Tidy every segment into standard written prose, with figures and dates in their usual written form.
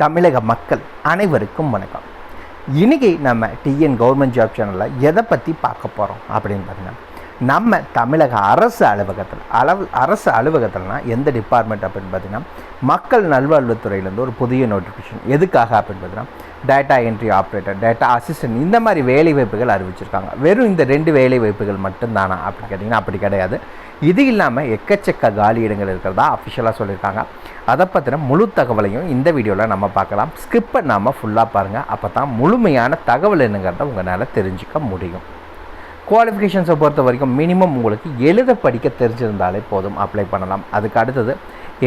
தமிழக மக்கள் அனைவருக்கும் வணக்கம். இன்றைக்கி நம்ம டிஎன் கவர்மெண்ட் ஜாப் சேனலில் எதை பற்றி பார்க்க போகிறோம் அப்படின்னு பார்த்தீங்கன்னா, நம்ம தமிழக அரசு அலுவலகத்தில்னா எந்த டிபார்ட்மெண்ட் அப்படின்னு பார்த்தீங்கன்னா, மக்கள் நல்வாழ்வுத்துறையிலேருந்து ஒரு புதிய நோட்டிஃபிகேஷன் எதுக்காக அப்படின்னு பார்த்தீங்கன்னா, data entry operator, data assistant, இந்த மாதிரி வேலைவாய்ப்புகள் அறிவிச்சிருக்காங்க. வெறும் இந்த 2 வேலைவாய்ப்புகள் மட்டும்தானா அப்படின்னு கேட்டிங்கன்னா அப்படி கிடையாது. இது இல்லாமல் எக்கச்சக்க காலி இடங்கள் இருக்கிறதா அஃபிஷியலாக சொல்லியிருக்காங்க. அதை பற்றின முழு தகவலையும் இந்த வீடியோவில் நம்ம பார்க்கலாம். ஸ்கிப் பண்ணாமல் ஃபுல்லாக பாருங்கள். அப்போ தான் முழுமையான தகவல் என்னங்கிறத உங்களால் தெரிஞ்சுக்க முடியும். குவாலிஃபிகேஷன்ஸை பொறுத்த வரைக்கும் மினிமம் உங்களுக்கு எழுத படிக்க தெரிஞ்சிருந்தாலே போதும், அப்ளை பண்ணலாம். அதுக்கு அடுத்தது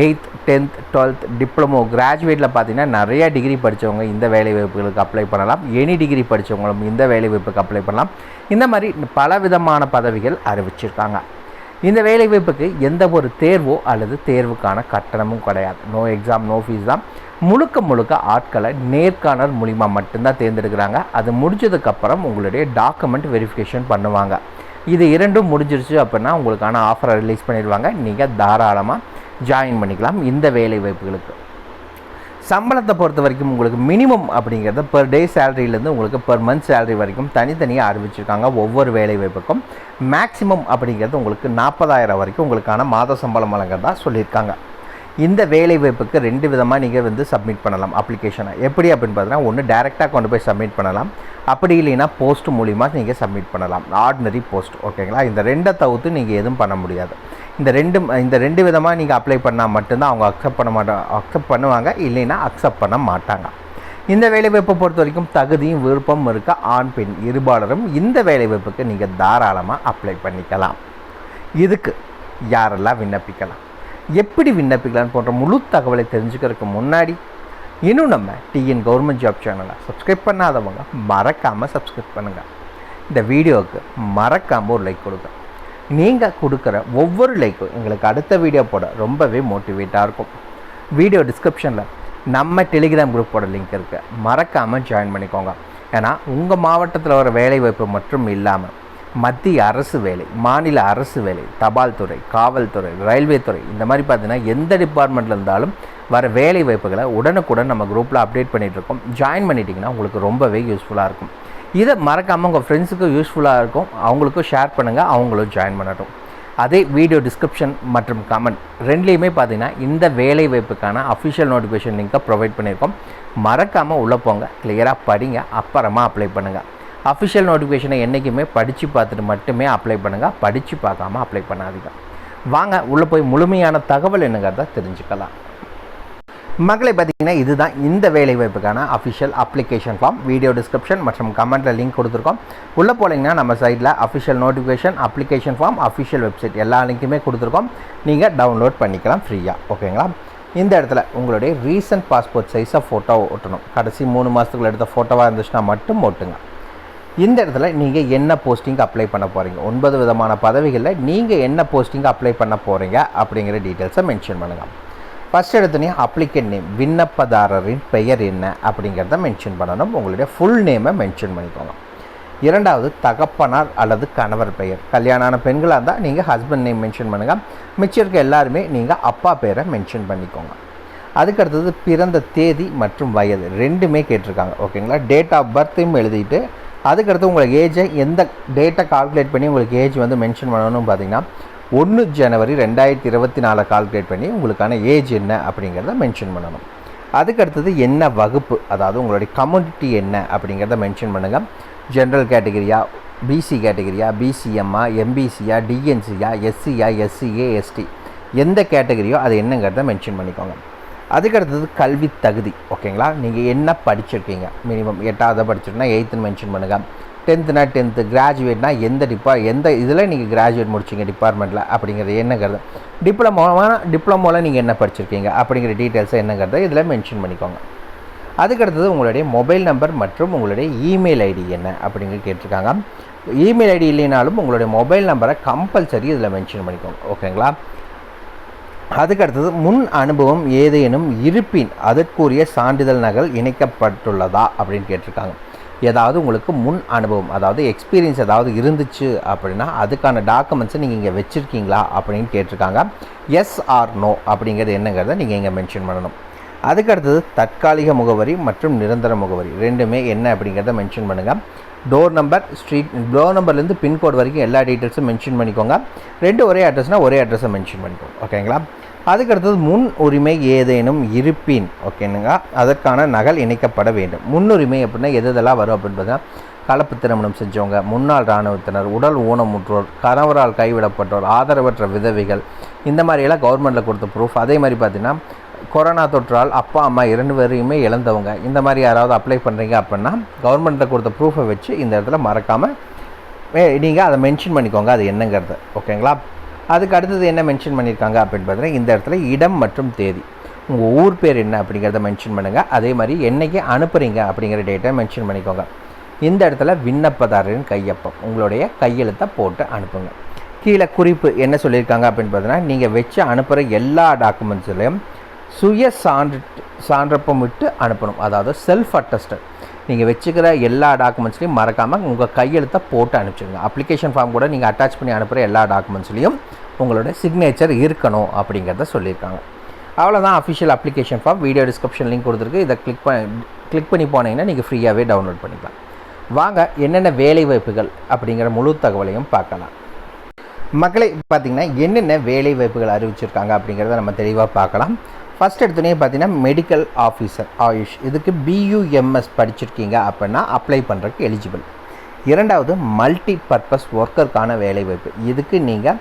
8th 10th 12th டிப்ளமோ கிராஜுவேட்டில் பார்த்தீங்கன்னா நிறைய டிகிரி படித்தவங்க இந்த வேலைவாய்ப்புகளுக்கு அப்ளை பண்ணலாம். எனி டிகிரி படித்தவங்களும் இந்த வேலைவாய்ப்புக்கு அப்ளை பண்ணலாம். இந்த மாதிரி பல விதமான பதவிகள் அறிவிச்சிருக்காங்க. இந்த வேலைவாய்ப்புக்கு எந்த ஒரு தேர்வோ அல்லது தேர்வுக்கான கட்டணமும் கிடையாது. நோ எக்ஸாம், நோ ஃபீஸ் தான். முழுக்க ஆட்களை நேர்காணல் மூலிமா மட்டும்தான் தேர்ந்தெடுக்கிறாங்க. அது முடிஞ்சதுக்கப்புறம் உங்களுடைய டாக்குமெண்ட் வெரிஃபிகேஷன் பண்ணுவாங்க. இது 2ம் முடிஞ்சிருச்சு அப்படின்னா உங்களுக்கான ஆஃபரை ரிலீஸ் பண்ணிடுவாங்க. நீங்கள் தாராளமாக ஜாயின் பண்ணிக்கலாம். இந்த வேலைவாய்ப்புகளுக்கு சம்பளத்தை பொறுத்த வரைக்கும் உங்களுக்கு மினிமம் அப்படிங்கிறது பெர் டே சேலரியிலேருந்து உங்களுக்கு பெர் மந்த் சேலரி வரைக்கும் தனித்தனியாக அறிவிச்சிருக்காங்க. ஒவ்வொரு வேலைவாய்ப்புக்கும் மேக்ஸிமம் அப்படிங்கிறது உங்களுக்கு 40,000 வரைக்கும் உங்களுக்கான மாத சம்பளம் வழங்குறதா சொல்லியிருக்காங்க. இந்த வேலைவாய்ப்புக்கு 2 விதமாக நீங்கள் சப்மிட் பண்ணலாம் அப்ளிகேஷனை. எப்படி அப்படின்னு பார்த்தீங்கன்னா, ஒன்று டைரெக்டாக கொண்டு போய் சப்மிட் பண்ணலாம். அப்படி இல்லைன்னா போஸ்ட் மூலிமா நீங்கள் சப்மிட் பண்ணலாம். ஆர்டினரி போஸ்ட், ஓகேங்களா? இந்த 2 தவிர்த்து நீங்கள் எதுவும் பண்ண முடியாது. இந்த ரெண்டு விதமாக நீங்கள் அப்ளை பண்ணால் மட்டும்தான் அவங்க அக்செப்ட் பண்ணுவாங்க, இல்லைன்னா அக்செப்ட் பண்ண மாட்டாங்க. இந்த வேலைவாய்ப்பை பொறுத்த வரைக்கும் தகுதியும் விருப்பம் இருக்க ஆண் பெண் இருபாலரும் இந்த வேலைவாய்ப்புக்கு நீங்கள் தாராளமாக அப்ளை பண்ணிக்கலாம். இதுக்கு யாரெல்லாம் விண்ணப்பிக்கலாம், எப்படி விண்ணப்பிக்கலான்னு போன்ற முழு தகவலை தெரிஞ்சுக்கிறதுக்கு முன்னாடி இன்னும் நம்ம டிஎன் கவர்மெண்ட் ஜாப் சேனலை சப்ஸ்கிரைப் பண்ணாதவங்க மறக்காமல் சப்ஸ்கிரைப் பண்ணுங்கள். இந்த வீடியோவுக்கு மறக்காமல் ஒரு லைக் கொடுங்க. நீங்கள் கொடுக்குற ஒவ்வொரு லைக்கும் எங்களுக்கு அடுத்த வீடியோ போட ரொம்பவே மோட்டிவேட்டாக இருக்கும். வீடியோ டிஸ்கிரிப்ஷனில் நம்ம டெலிகிராம் குரூப்போட லிங்க் இருக்குது, மறக்காமல் ஜாயின் பண்ணிக்கோங்க. ஏன்னா உங்கள் மாவட்டத்தில் வர வேலைவாய்ப்பு மற்றும் இல்லாமல் மத்திய அரசு வேலை, மாநில அரசு வேலை, தபால் துறை, காவல்துறை, ரயில்வே துறை, இந்த மாதிரி பார்த்தீங்கன்னா எந்த டிபார்ட்மெண்ட்டில் இருந்தாலும் வர வேலை வாய்ப்புகளை உடனுக்குடன் நம்ம குரூப்பில் அப்டேட் பண்ணிகிட்ருக்கோம். ஜாயின் பண்ணிட்டீங்கன்னா உங்களுக்கு ரொம்பவே யூஸ்ஃபுல்லாக இருக்கும். இதை மறக்காமல் உங்கள் ஃப்ரெண்ட்ஸுக்கும் யூஸ்ஃபுல்லாக இருக்கும், அவங்களுக்கும் ஷேர் பண்ணுங்கள், அவங்களும் ஜாயின் பண்ணட்டும். அதே வீடியோ டிஸ்கிரிப்ஷன் மற்றும் கமெண்ட் 2லேயுமே பார்த்தீங்கன்னா இந்த வேலை வாய்ப்புக்கான அஃபிஷியல் நோட்டிஃபிகேஷன் லிங்க்கை ப்ரொவைட் பண்ணியிருக்கோம். மறக்காமல் உள்ளே போங்க, கிளியராக படிங்க, அப்புறமா அப்ளை பண்ணுங்கள். அஃபிஷியல் நோட்டிஃபிகேஷனை என்றைக்குமே படித்து பார்த்துட்டு மட்டுமே அப்ளை பண்ணுங்கள், படித்து பார்க்காம அப்ளை பண்ணாதீங்க. வாங்க உள்ளே போய் முழுமையான தகவல் என்னங்கிறத தெரிஞ்சுக்கலாம். மக்களை பார்த்தீங்கன்னா இதுதான் இந்த வேலைவாய்ப்புக்கான official application form. Video description மற்றும் கமெண்ட்டில் லிங்க் கொடுத்துருக்கோம். உள்ளே போனீங்கன்னா நம்ம சைட்டில் official notification, application form, official website எல்லா லிங்க்குமே கொடுத்துருக்கோம். நீங்கள் டவுன்லோட் பண்ணிக்கலாம் ஃப்ரீயாக, ஓகேங்களா? இந்த இடத்துல உங்களுடைய ரீசன்ட் பாஸ்போர்ட் சைஸை ஃபோட்டோ ஒட்டணும். கடைசி 3 மாதத்துக்குள்ள எடுத்த ஃபோட்டோவாக இருந்துச்சுன்னா மட்டும் ஒட்டுங்க. இந்த இடத்துல நீங்கள் என்ன போஸ்டிங் அப்ளை பண்ண போகிறீங்க, 9 விதமான பதவிகளில் நீங்கள் என்ன போஸ்டிங் அப்ளை பண்ண போகிறீங்க அப்படிங்கிற டீட்டெயில்ஸை மென்ஷன் பண்ணுங்கள். ஃபஸ்ட் எடுத்தோடனே அப்ளிகேண்ட் நேம், விண்ணப்பதாரரின் பெயர் என்ன அப்படிங்கிறத மென்ஷன் பண்ணணும். உங்களுடைய ஃபுல் நேமை மென்ஷன் பண்ணிக்கோங்க. 2வது தகப்பனார் அல்லது கணவர் பெயர். கல்யாணம் ஆன பெண்களாக இருந்தால் நீங்கள் ஹஸ்பண்ட் நேம் மென்ஷன் பண்ணுங்கள். மிச்சம் இருக்க எல்லாருமே நீங்கள் அப்பா பேரை மென்ஷன் பண்ணிக்கோங்க. அதுக்கடுத்தது பிறந்த தேதி மற்றும் வயது 2மே கேட்டிருக்காங்க, ஓகேங்களா? டேட் ஆஃப் பர்த்தையும் எழுதிட்டு அதுக்கடுத்து உங்களுக்கு ஏஜை எந்த டேட்டை கால்குலேட் பண்ணி உங்களுக்கு ஏஜ் மென்ஷன் பண்ணணும்னு பார்த்தீங்கன்னா 1 ஜனவரி 2024 கால்குலேட் பண்ணி உங்களுக்கான ஏஜ் என்ன அப்படிங்கிறத மென்ஷன் பண்ணணும். அதுக்கடுத்தது என்ன வகுப்பு, அதாவது உங்களுடைய கம்யூனிட்டி என்ன அப்படிங்கிறத மென்ஷன் பண்ணுங்கள். ஜென்ரல் கேட்டகரியா, பிசி கேட்டகரியா, பிசிஎம்மா, எம்பிசியா, டிஎன்சியா, எஸ்சியா, எஸ்சிஏ, எஸ்டி, எந்த கேட்டகரியோ அது என்னங்கிறத மென்ஷன் பண்ணிக்கோங்க. அதுக்கடுத்தது கல்வி தகுதி, ஓகேங்களா? நீங்கள் என்ன படிச்சிருக்கீங்க, மினிமம் 8வது படிச்சிருக்கீங்கன்னா 8ன்னு மென்ஷன் பண்ணுங்கள். 10th 10th, கிராஜுவேட்னா எந்த இதில் நீங்கள் கிராஜுவேட் முடிச்சிங்க டிபார்ட்மெண்ட்டில் அப்படிங்கிறது என்னங்கிறது, டிப்ளமோவில் நீங்கள் என்ன படிச்சிருக்கீங்க அப்படிங்கிற டீட்டெயில்ஸை என்னங்கிறத இதில் மென்ஷன் பண்ணிக்கோங்க. அதுக்கடுத்தது உங்களுடைய மொபைல் நம்பர் மற்றும் உங்களுடைய இமெயில் ஐடி என்ன அப்படிங்கிறது கேட்டிருக்காங்க. இமெயில் ஐடி இல்லைனாலும் உங்களுடைய மொபைல் நம்பரை கம்பல்சரி இதில் மென்ஷன் பண்ணிக்கோங்க, ஓகேங்களா? அதுக்கடுத்தது முன் அனுபவம் ஏதேனும் இருப்பின் அதற்குரிய சான்றிதழ் நகல் இணைக்கப்பட்டுள்ளதா அப்படின்னு கேட்டிருக்காங்க. ஏதாவது உங்களுக்கு முன் அனுபவம், அதாவது எக்ஸ்பீரியன்ஸ் ஏதாவது இருந்துச்சு அப்படின்னா அதுக்கான டாக்குமெண்ட்ஸை நீங்கள் இங்கே வச்சுருக்கீங்களா அப்படின்னு கேட்டிருக்காங்க. எஸ் ஆர் நோ அப்படிங்கிறது என்னங்கிறத நீங்கள் இங்கே மென்ஷன் பண்ணணும். அதுக்கடுத்தது தற்காலிக முகவரி மற்றும் நிரந்தர முகவரி ரெண்டுமே என்ன அப்படிங்கிறத மென்ஷன் பண்ணுங்கள். டோர் நம்பர், ஸ்ட்ரீட், டோர் நம்பர்லேருந்து பின்கோடு வரைக்கும் எல்லா டீட்டெயில்ஸும் மென்ஷன் பண்ணிக்கோங்க. ரெண்டு ஒரே அட்ரஸ்னால் ஒரே அட்ரஸை மென்ஷன் பண்ணிக்கோங்க. ஓகேங்களா? அதுக்கடுத்தது முன் உரிமை ஏதேனும் இருப்பின், ஓகேனுங்க, அதற்கான நகல் இணைக்கப்பட வேண்டும். முன்னுரிமை அப்படின்னா எதெல்லாம் வரும் அப்படின்னு பார்த்தீங்கன்னா கலப்பு திருமணம் செஞ்சவங்க, முன்னாள் இராணுவத்தினர், உடல் ஊனமுற்றோர், கணவரால் கைவிடப்பட்டோர், ஆதரவற்ற விதவைகள், இந்த மாதிரியெல்லாம் கவர்மெண்ட்டில் கொடுத்த ப்ரூஃப். அதே மாதிரி பார்த்திங்கன்னா கொரோனா தொற்றால் அப்பா அம்மா 2 பேரையுமே இழந்தவங்க, இந்த மாதிரி யாராவது அப்ளை பண்ணுறீங்க அப்படின்னா கவர்மெண்ட்டில் கொடுத்த ப்ரூஃபை வச்சு இந்த இடத்துல மறக்காமல் நீங்கள் அதை மென்ஷன் பண்ணிக்கோங்க அது என்னங்கிறது. ஓகேங்களா? அதுக்கு அடுத்தது என்ன மென்ஷன் பண்ணியிருக்காங்க அப்படின்னு பார்த்தீங்கன்னா இந்த இடத்துல இடம் மற்றும் தேதி, உங்கள் ஊர் பேர் என்ன அப்படிங்கிறத மென்ஷன் பண்ணுங்கள். அதே மாதிரி என்றைக்கு அனுப்புகிறீங்க அப்படிங்கிற டேட்டை மென்ஷன் பண்ணிக்கோங்க. இந்த இடத்துல விண்ணப்பதாரரின் கையொப்பம், உங்களுடைய கையெழுத்தை போட்டு அனுப்புங்க. கீழே குறிப்பு என்ன சொல்லியிருக்காங்க அப்படின்னு பார்த்தீங்கன்னா நீங்கள் வச்சு அனுப்புகிற எல்லா டாக்குமெண்ட்ஸ்லையும் சுய சான்றப்பம் விட்டு அனுப்பணும். அதாவது செல்ஃப் அட்டஸ்டட். நீங்கள் வச்சுக்கிற எல்லா டாக்குமெண்ட்ஸ்லையும் மறக்காமல் உங்கள் கையெழுத்தை போட்டு அனுப்பிச்சிடுங்க. அப்ளிகேஷன் ஃபார்ம் கூட நீங்கள் அட்டாச் பண்ணி அனுப்புகிற எல்லா டாக்குமெண்ட்ஸ்லையும் உங்களோட சிக்னேச்சர் இருக்கணும் அப்படிங்கிறத சொல்லியிருக்காங்க. அவ்வளோதான் official application form. Video description link கொடுத்துருக்கு. இதை கிளிக் பண்ணி போனீங்கன்னா நீங்கள் ஃப்ரீயாகவே டவுன்லோட் பண்ணிக்கலாம். வாங்க என்னென்ன வேலை வாய்ப்புகள் அப்படிங்கிற முழு தகவலையும் பார்க்கலாம். மக்களை பார்த்திங்கன்னா என்னென்ன வேலை வாய்ப்புகள் அறிவிச்சிருக்காங்க அப்படிங்கிறத நம்ம தெளிவாக பார்க்கலாம். ஃபஸ்ட் எடுத்தோடனே பார்த்திங்கன்னா மெடிக்கல் ஆஃபீஸர் ஆயுஷ், இதுக்கு பியூஎம்எஸ் படிச்சிருக்கீங்க அப்படின்னா அப்ளை பண்ணுறதுக்கு எலிஜிபிள். இரண்டாவது மல்டி பர்பஸ் ஒர்க்கருக்கான வேலைவாய்ப்பு, இதுக்கு நீங்கள்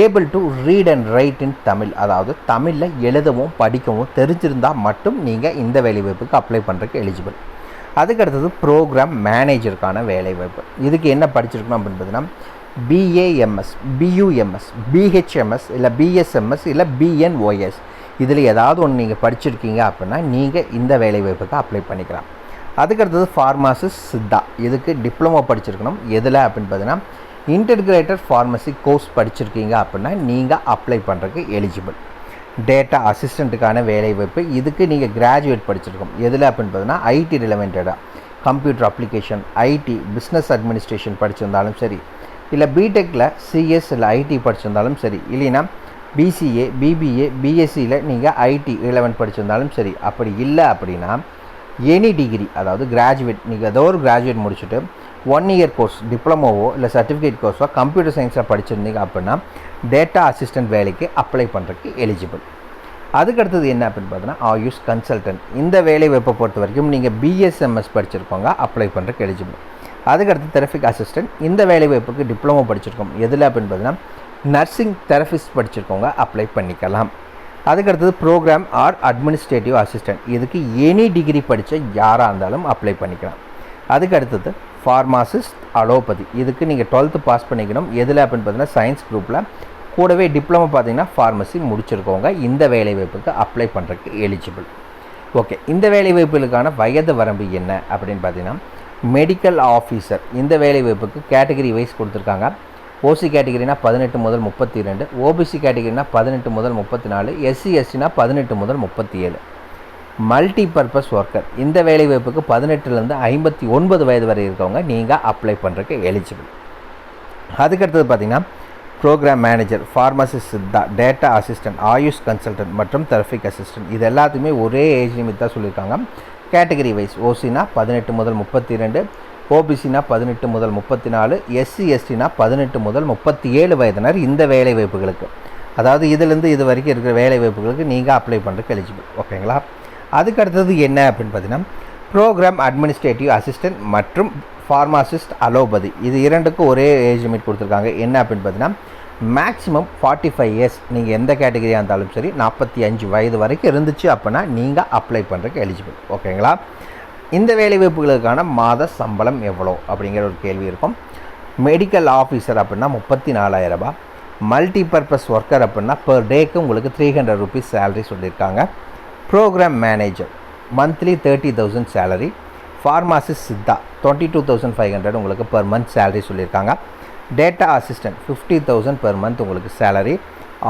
able to read and write in Tamil, அதாவது தமிழில் எழுதவும் படிக்கவும் தெரிஞ்சிருந்தால் மட்டும் நீங்கள் இந்த வேலைவாய்ப்புக்கு அப்ளை பண்ணுறதுக்கு எலிஜிபிள். அதுக்கடுத்தது ப்ரோக்ராம் மேனேஜருக்கான வேலைவாய்ப்பு, இதுக்கு என்ன படிச்சிருக்கணும் அப்படின்னு பார்த்தீங்கன்னா பிஏஎம்எஸ், பியூஎம்எஸ், பிஹெச்எம்எஸ், இல்லை பிஎஸ்எம்எஸ், இல்லை பிஎன்ஓஎஸ், இதில் ஏதாவது ஒன்று நீங்கள் படிச்சிருக்கீங்க அப்படின்னா நீங்கள் இந்த வேலைவாய்ப்புக்கு அப்ளை பண்ணிக்கலாம். அதுக்கடுத்தது ஃபார்மாசிஸ்ட் சித்தா, இதுக்கு டிப்ளமோ படிச்சிருக்கணும். எதில் அப்படின்னு பார்த்தீங்கன்னா இன்டெகிரேட்டட் ஃபார்மசி கோர்ஸ் படிச்சிருக்கீங்க அப்படின்னா நீங்கள் அப்ளை பண்ணுறதுக்கு எலிஜிபிள். டேட்டா அசிஸ்டண்ட்டுக்கான வேலைவாய்ப்பு, இதுக்கு நீங்கள் கிராஜுவேட் படிச்சிருக்கோம். எதில் அப்படின்னு பார்த்தீங்கன்னா ஐடி ரிலவெண்டடாக computer application, IT, business administration படிச்சிருந்தாலும் சரி, இல்லை பிடெக்கில் சிஎஸ் இல்லை ஐடி படிச்சிருந்தாலும் சரி, இல்லைன்னா பிசிஏ, பிபிஏ, பிஎஸ்சியில் நீங்கள் ஐடி ரிலவெண்ட் படிச்சிருந்தாலும் சரி. அப்படி இல்லை அப்படின்னா எனி டிகிரி, அதாவது கிராஜுவேட், நீங்கள் ஏதோ ஒரு கிராஜுவேட் முடிச்சுட்டு 1 இயர் கோர்ஸ் டிப்ளமோவோ இல்லை சர்டிஃபிகேட் கோர்ஸோ கம்ப்யூட்டர் சயின்ஸில் படிச்சிருந்தீங்க அப்படின்னா டேட்டா அசிஸ்டன்ட் வேலைக்கு அப்ளை பண்ணுறதுக்கு எலிஜிபிள். அதுக்கடுத்தது என்ன அப்படின்னு பார்த்தீங்கன்னா ஆயுஷ் கன்சல்டன்ட், இந்த வேலை வாய்ப்பை பொறுத்த வரைக்கும் நீங்கள் பிஎஸ்எம்எஸ் படிச்சிருக்கோங்க, அப்ளை பண்ணுறதுக்கு எலிஜிபிள். அதுக்கடுத்து தெரபிக் அசிஸ்டன்ட், இந்த வேலை வாய்ப்புக்கு டிப்ளமோ படிச்சிருக்கோம். எதில் அப்படின்னு பார்த்தீங்கன்னா நர்சிங் தெரபிஸ்ட் படிச்சிருக்கோங்க, அப்ளை பண்ணிக்கலாம். அதுக்கடுத்தது ப்ரோக்ராம் ஆர் அட்மினிஸ்ட்ரேட்டிவ் அசிஸ்டன்ட், இதுக்கு எனி டிகிரி படித்த யாராக இருந்தாலும் அப்ளை பண்ணிக்கலாம். அதுக்கடுத்தது ஃபார்மாசிஸ்ட் அலோபதி, இதுக்கு நீங்கள் 12th பாஸ் பண்ணிக்கணும். எதில் அப்படின்னு பார்த்தீங்கன்னா சயின்ஸ் குரூப்பில், கூடவே டிப்ளமோ பார்த்தீங்கன்னா ஃபார்மசி முடிச்சிருக்கவங்க இந்த வேலைவாய்ப்புக்கு அப்ளை பண்ணுறதுக்கு எலிஜிபிள். ஓகே, இந்த வேலைவாய்ப்புகளுக்கான வயது வரம்பு என்ன அப்படின்னு பார்த்தீங்கன்னா மெடிக்கல் ஆஃபீஸர், இந்த வேலைவாய்ப்புக்கு கேட்டகரி வைஸ் கொடுத்துருக்காங்க. ஓசி கேட்டகரினா 18 முதல் 32, ஓபிசி கேட்டகரினா 18 முதல் 34, எஸ்சி எஸ்டினா 18 முதல் 37. மல்டி பர்பஸ் ஒர்க்கர், இந்த வேலைவாய்ப்புக்கு 18லேருந்து 59 வயது வரை இருக்கவங்க நீங்கள் அப்ளை பண்ணுறதுக்கு எலிஜிபிள். அதுக்கடுத்தது பார்த்திங்கன்னா program manager, pharmacist Siddha, data assistant, Ayush consultant மற்றும் தெரபிக் அசிஸ்டன்ட், இது எல்லாத்துக்குமே ஒரே ஏஜ் லிமிட் தான் சொல்லியிருக்காங்க. கேட்டகரி வைஸ் ஓசினா 18 முதல் 32, ஓபிசினா 18 முதல் 34, எஸ்சி எஸ்டினா 18 முதல் 37 வயதினர் இந்த வேலை வாய்ப்புகளுக்கு, அதாவது இதிலேருந்து இது வரைக்கும் இருக்கிற வேலை வாய்ப்புகளுக்கு நீங்கள் அப்ளை பண்ணுறதுக்கு எலிஜிபிள். ஓகேங்களா? அதுக்கு அடுத்தது என்ன அப்படின்னு பார்த்தீங்கன்னா ப்ரோக்ராம் அட்மினிஸ்ட்ரேட்டிவ் அசிஸ்டன்ட் மற்றும் ஃபார்மாசிஸ்ட் அலோபதி, இது இரண்டுக்கும் ஒரே ஏஜ் லிமிட் கொடுத்துருக்காங்க. என்ன அப்படின்னு பார்த்தீங்கன்னா மேக்ஸிமம் 45 இயர்ஸ், நீங்கள் எந்த கேட்டகரியாக இருந்தாலும் சரி 45 வயது வரைக்கும் இருந்துச்சு அப்படின்னா நீங்கள் அப்ளை பண்ணுறதுக்கு எலிஜிபிள். ஓகேங்களா? இந்த வேலைவாய்ப்புகளுக்கான மாத சம்பளம் எவ்வளோ அப்படிங்கிற ஒரு கேள்வி இருக்கும். மெடிக்கல் ஆஃபீஸர் அப்படின்னா 34,000 ரூபாய், மல்டி பர்பஸ் ஒர்க்கர் அப்படின்னா பர் டேக்கு உங்களுக்கு 300 rupees சேலரி சொல்லியிருக்காங்க. Program manager monthly 30,000 salary, pharmacist Siddha 22,500 உங்களுக்கு பர் மந்த் சேலரி சொல்லியிருக்காங்க. டேட்டா அசிஸ்டன்ட் 50,000 பெர் மந்த் உங்களுக்கு சேலரி.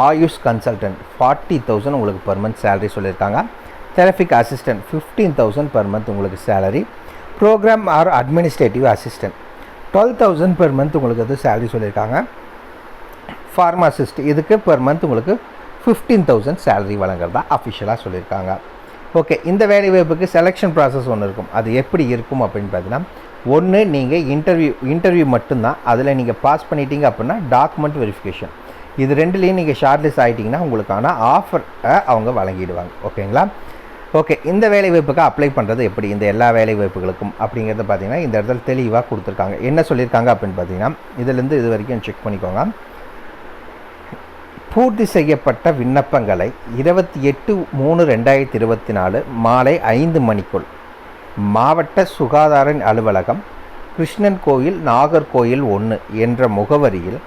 ஆயுஷ் கன்சல்டன்ட் 40,000 உங்களுக்கு பெர் மந்த் சேலரி சொல்லியிருக்காங்க. தெரபிக் அசிஸ்டன்ட் 15,000 பெர் மந்த் உங்களுக்கு salary. Program or administrative assistant 12,000 per month உங்களுக்கு அது சேலரி சொல்லியிருக்காங்க. ஃபார்மாசிஸ்ட் இதுக்கு பெர் மந்த் உங்களுக்கு 15,000 சேலரி வழங்குறதா அஃபிஷியலாக சொல்லியிருக்காங்க. ஓகே, இந்த வேலைவாய்ப்புக்கு செலெக்ஷன் ப்ராசஸ் ஒன்று இருக்கும். அது எப்படி இருக்கும் அப்படின்னு பார்த்தீங்கன்னா, ஒன்று நீங்கள் இன்டர்வியூ மட்டும்தான். அதில் நீங்கள் பாஸ் பண்ணிட்டீங்க அப்படின்னா டாக்குமெண்ட் வெரிஃபிகேஷன். இது ரெண்டுலேயும் நீங்கள் ஷார்ட்லிஸ்ட் ஆகிட்டிங்கன்னா உங்களுக்கான ஆஃபரை அவங்க வழங்கிடுவாங்க. ஓகேங்களா? ஓகே, இந்த வேலைவாய்ப்புக்கு அப்ளை பண்ணுறது எப்படி, இந்த எல்லா வேலைவாய்ப்புகளுக்கும் அப்படிங்கிறத பார்த்தீங்கன்னா இந்த இடத்துல தெளிவாக கொடுத்துருக்காங்க. என்ன சொல்லியிருக்காங்க அப்படின்னு பார்த்தீங்கன்னா, இதிலேருந்து இது வரைக்கும் செக் பண்ணிக்கோங்க. பூர்த்தி செய்யப்பட்ட விண்ணப்பங்களை 28/3/2024 மாலை 5 மணிக்குள் மாவட்ட சுகாதார அலுவலகம், கிருஷ்ணன் கோயில், நாகர்கோயில் 1 என்ற முகவரியில்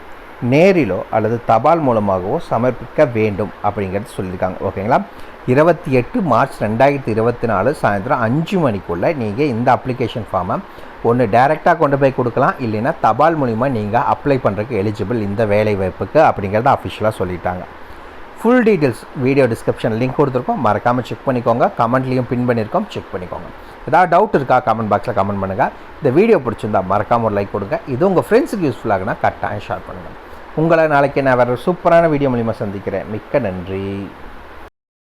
நேரிலோ அல்லது தபால் மூலமாகவோ சமர்ப்பிக்க வேண்டும் அப்படிங்கிறது சொல்லியிருக்காங்க. ஓகேங்களா? 28 மார்ச் 2024 சாயந்தரம் 5 மணிக்குள்ளே நீங்கள் இந்த அப்ளிகேஷன் ஃபார்மை ஒன்று டைரெக்டாக கொண்டு போய் கொடுக்கலாம், இல்லைன்னா தபால் மூலிமா நீங்கள் அப்ளை பண்ணுறதுக்கு எலிஜிபிள் இந்த வேலைவாய்ப்புக்கு அப்படிங்கிறத அஃபிஷியலாக சொல்லிட்டாங்க. Full details video description link கொடுத்துருக்கோம், மறக்காமல் செக் பண்ணிக்கோங்க. கமெண்ட்லேயும் பின் பண்ணியிருக்கோம், செக் பண்ணிக்கோங்க. ஏதாவது டவுட் இருக்கா கமெண்ட் பாக்ஸில் கமெண்ட் பண்ணுங்கள். இந்த வீடியோ பிடிச்சிருந்தா மறக்காமல் ஒரு லைக் கொடுங்க. இது உங்கள் ஃப்ரெண்ட்ஸுக்கு யூஸ்ஃபுல்லாகுனா கட்டாயம் ஷேர் பண்ணுங்கள். உங்களை நாளைக்கு நான் வேறு சூப்பரான வீடியோ மூலிமா சந்திக்கிறேன். மிக்க நன்றி.